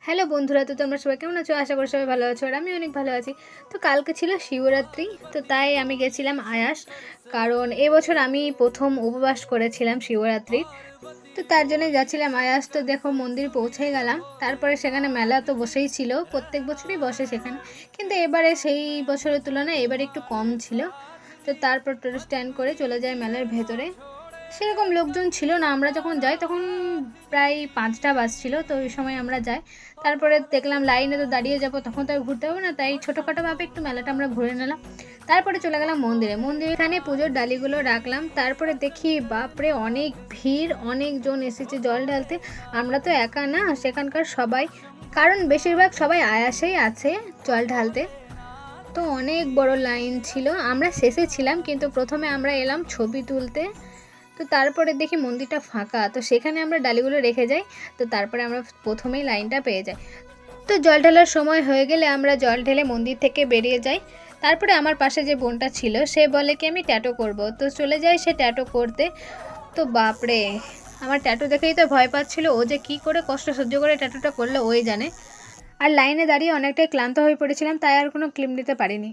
Hello বন্ধুরা, তো তোমরা সবাই কেমন আছো? আশা করি সবাই ভালো আছো, আর আমি অনেক ভালো আছি। তো কালকে ছিল শিবরাত্রি, তো তাই আমি গেছিলাম আয়াস। কারণ এবছর আমি প্রথম উপবাস করেছিলাম শিবরাত্রির। তো তার জন্য যাচ্ছিলাম আয়াস। তো দেখো, মন্দির পৌঁছে গেলাম। তারপরে সেখানে মেলা তো বসেই ছিল, প্রত্যেক বছরই বসে সেখানে, কিন্তু এবারে সেই বছরের তুলনায় এবারে একটু কম ছিল। তো তারপর টোটো স্ট্যান্ড করে চলে যায় মেলার ভেতরে। সেরকম লোকজন ছিল না, আমরা যখন যাই তখন প্রায় 5টা বাজছিল, তো ওই সময় আমরা যাই। তারপরে দেখলাম লাইনে তো দাঁড়িয়ে যাব, তখন তো আর ঘুরতে হবে না, তাই ছোটোখাটোভাবে একটু মেলাটা আমরা ঘুরে নিলাম। তারপরে চলে গেলাম মন্দিরে এখানে পুজোর ডালিগুলো রাখলাম। তারপরে দেখি বাপরে অনেক ভিড়, অনেকজন এসেছে জল ঢালতে। আমরা তো একা না, সেখানকার সবাই, কারণ বেশিরভাগ সবাই আয়াসেই আছে জল ঢালতে। তো অনেক বড় লাইন ছিল, আমরা শেষে ছিলাম, কিন্তু প্রথমে আমরা এলাম ছবি তুলতে। তো তারপরে দেখি মন্দিরটা ফাঁকা, তো সেখানে আমরা ডালিগুলো রেখে যাই। তো তারপরে আমরা প্রথমেই লাইনটা পেয়ে যাই। তো জল ঢালার সময় হয়ে গেলে আমরা জল ঢেলে মন্দির থেকে বেরিয়ে যাই। তারপরে আমার পাশে যে বোনটা ছিল সে বলে কি আমি ট্যাটু করব, তো চলে যাই সে ট্যাটু করতে। তো বাপরে, আমার ট্যাটু দেখেই তো ভয় পাচ্ছিল, ও যে কী করে কষ্ট সহ্য করে ট্যাটুটা করলো ওই জানে। আর লাইনে দাঁড়িয়ে অনেকটাই ক্লান্ত হয়ে পড়েছিলাম, তাই আর কোনো ক্লিপ নিতে পারিনি।